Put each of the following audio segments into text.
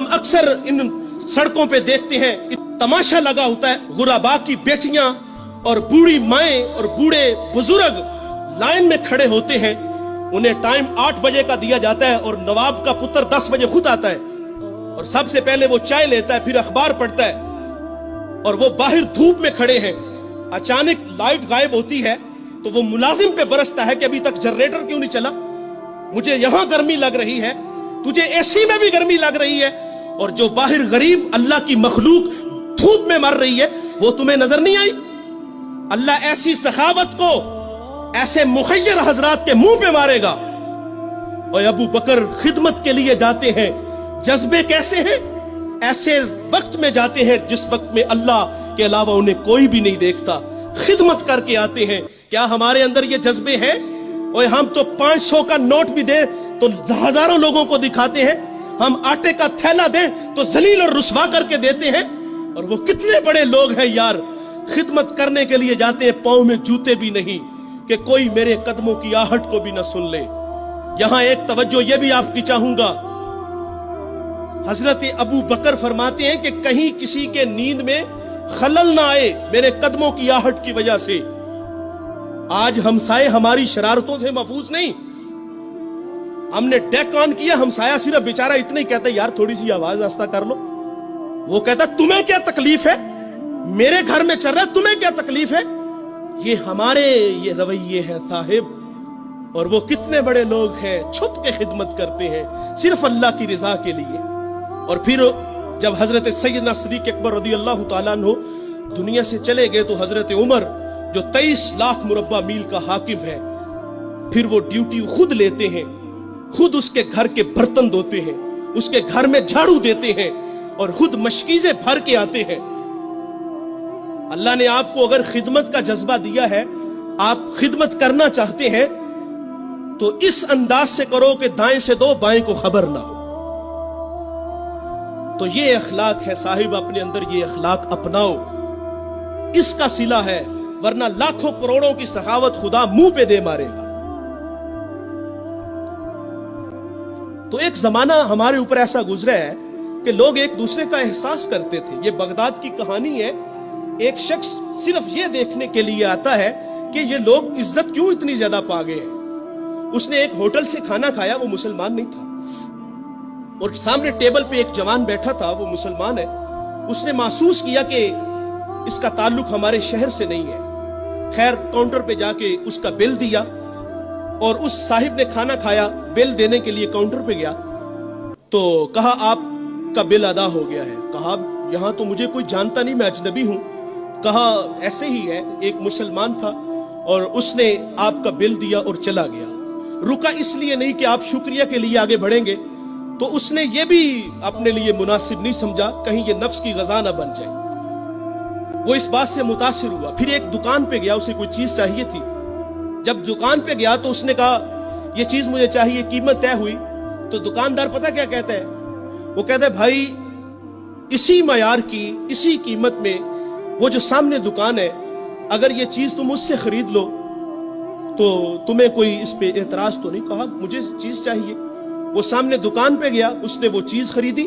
अक्सर इन सड़कों पे देखते हैं, तमाशा लगा होता है, गुराबा की बेटियां और बूढ़ी माएं और बूढ़े बुजुर्ग लाइन में खड़े होते हैं। उन्हें टाइम 8 बजे का दिया जाता है और नवाब का पुत्र 10 बजे खुद आता है और सबसे पहले वो चाय लेता है, फिर अखबार पढ़ता है और वो बाहर धूप में खड़े हैं। अचानक लाइट गायब होती है तो वो मुलाजिम पे बरसता है कि अभी तक जनरेटर क्यों नहीं चला, मुझे यहां गर्मी लग रही है, तुझे एसी में भी गर्मी लग रही है, और जो बाहर गरीब अल्लाह की मखलूक धूप में मर रही है वो तुम्हें नजर नहीं आई। अल्लाह ऐसी सखावत को ऐसे मुखय्यर हजरात के मुंह पे मारेगा। और अबू बकर खिदमत के लिए जाते हैं, जज्बे कैसे हैं? ऐसे वक्त में जाते हैं जिस वक्त में अल्लाह के अलावा उन्हें कोई भी नहीं देखता, खिदमत करके आते हैं। क्या हमारे अंदर ये जज्बे हैं? और हम तो 500 का नोट भी दे तो हजारों लोगों को दिखाते हैं, हम आटे का थैला दें तो जलील और रुस्वा करके देते हैं। और वो कितने बड़े लोग हैं यार, खिदमत करने के लिए जाते हैं, पांव में जूते भी नहीं कि कोई मेरे कदमों की आहट को भी ना सुन ले। यहां एक तवज्जो ये भी आपकी चाहूंगा, हजरत अबू बकर फरमाते हैं कि कहीं किसी के नींद में खलल ना आए मेरे कदमों की आहट की वजह से। आज हमसाए हमारी शरारतों से महफूज नहीं, हमने डेक ऑन किया, हमसाया सिर्फ बेचारा इतना ही कहता है यार थोड़ी सी आवाज आस्ता कर लो, वो कहता तुम्हें क्या तकलीफ है, मेरे घर में चल रहा है, तुम्हें क्या तकलीफ है। ये हमारे ये रवैये हैं साहिब। और वो कितने बड़े लोग हैं, छुप के खिदमत करते हैं सिर्फ अल्लाह की रिजा के लिए। और फिर जब हजरत सैयदना सिद्दीक़ अकबर रज़ी अल्लाह तआला अन्हु दुनिया से चले गए तो हजरत उमर जो 23 लाख मुरब्बा मील का हाकिम है, फिर वो ड्यूटी खुद लेते हैं, खुद उसके घर के बर्तन धोते हैं, उसके घर में झाड़ू देते हैं और खुद मशकीज़ें भर के आते हैं। अल्लाह ने आपको अगर खिदमत का जज्बा दिया है, आप खिदमत करना चाहते हैं तो इस अंदाज से करो कि दाएं से दो बाएं को खबर ना हो। तो ये अखलाक है साहिब, अपने अंदर ये अखलाक अपनाओ, इसका सिला है, वरना लाखों करोड़ों की सखावत खुदा मुंह पे दे मारेगा। तो एक जमाना हमारे ऊपर ऐसा गुजरा है कि लोग एक दूसरे का एहसास करते थे। ये बगदाद की कहानी है, एक शख्स सिर्फ ये देखने के लिए आता है कि ये लोग इज्जत क्यों इतनी ज्यादा पा गए हैं। उसने एक होटल से खाना खाया, वो मुसलमान नहीं था, और सामने टेबल पे एक जवान बैठा था, वो मुसलमान है। उसने महसूस किया कि इसका ताल्लुक हमारे शहर से नहीं है। खैर काउंटर पे जाके उसका बिल दिया और उस साहिब ने खाना खाया, बिल देने के लिए काउंटर पे गया तो कहा आपका बिल अदा हो गया है। कहा यहां तो मुझे कोई जानता नहीं, मैं अजनबी हूं। कहा ऐसे ही है, एक मुसलमान था और उसने आपका बिल दिया और चला गया। रुका इसलिए नहीं कि आप शुक्रिया के लिए आगे बढ़ेंगे, तो उसने ये भी अपने लिए मुनासिब नहीं समझा कहीं ये नफ्स की गजा ना बन जाए। वो इस बात से मुतासिर हुआ, फिर एक दुकान पे गया, उसे कोई चीज चाहिए थी। जब दुकान पे गया तो उसने कहा ये चीज मुझे चाहिए, कीमत तय हुई। तो दुकानदार पता क्या कहता है, वो कहता है भाई इसी मयार की, इसी कीमत में वो जो सामने दुकान है, अगर ये चीज तुम उससे खरीद लो तो तुम्हें कोई इस पे एतराज तो नहीं। कहा मुझे चीज चाहिए। वो सामने दुकान पे गया, उसने वो चीज खरीदी,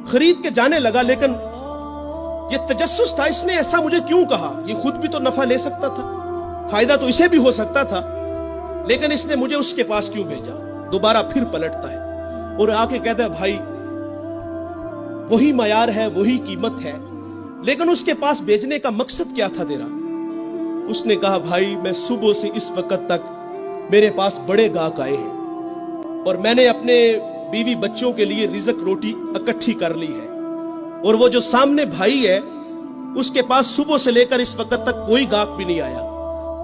खरीद के जाने लगा, लेकिन ये तजस्सुस था, इसने ऐसा मुझे क्यों कहा, ये खुद भी तो नफा ले सकता था, फायदा तो इसे भी हो सकता था, लेकिन इसने मुझे उसके पास क्यों भेजा। दोबारा फिर पलटता है और आके कहता है भाई वही मयार है, वही कीमत है, लेकिन उसके पास भेजने का मकसद क्या था तेरा। उसने कहा भाई मैं सुबह से इस वक्त तक मेरे पास बड़े गाहक आए हैं और मैंने अपने बीवी बच्चों के लिए रिज़्क रोटी इकट्ठी कर ली है, और वो जो सामने भाई है उसके पास सुबह से लेकर इस वक्त तक कोई गाहक भी नहीं आया।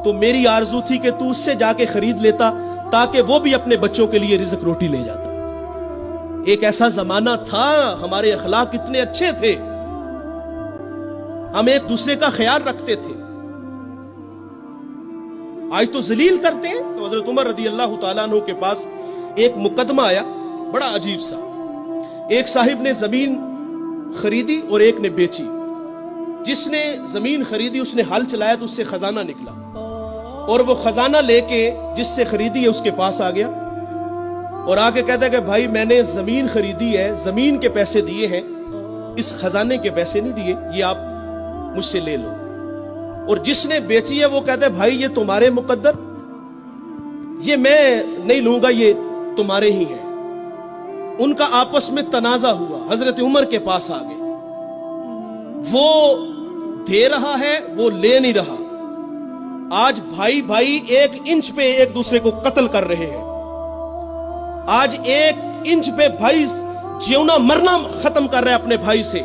तो मेरी आरजू थी कि तू उससे जाके खरीद लेता ताकि वो भी अपने बच्चों के लिए रिज़्क रोटी ले जाता। एक ऐसा जमाना था, हमारे अखलाक इतने अच्छे थे, हम एक दूसरे का ख्याल रखते थे। आज तो जलील करते हैं। तो हजरत उमर रज़ी अल्लाह तआला अन्हु के पास एक मुकदमा आया, बड़ा अजीब सा। एक साहिब ने जमीन खरीदी और एक ने बेची। जिसने जमीन खरीदी उसने हल चलाया तो उससे खजाना निकला, और वो खजाना लेके जिससे खरीदी है उसके पास आ गया। اور آ کے کہتا ہے کہ بھائی میں نے زمین خریدی ہے, زمین کے پیسے دیے ہیں, اس خزانے کے پیسے نہیں دیے, یہ آپ مجھ سے لے لو. اور جس نے بیچی ہے وہ کہتا ہے بھائی یہ تمہارے مقدر, یہ میں نہیں لوں گا, یہ تمہارے ہی ہیں. ان کا آپس میں تنازع ہوا, حضرت عمر کے پاس آ گئے. وہ دے رہا ہے, وہ لے نہیں رہا. آج بھائی بھائی 1 انچ پہ ایک دوسرے کو قتل کر رہے ہیں. آج 1 انچ پہ بھائی جیونا مرنا ختم کر رہے ہیں اپنے بھائی سے.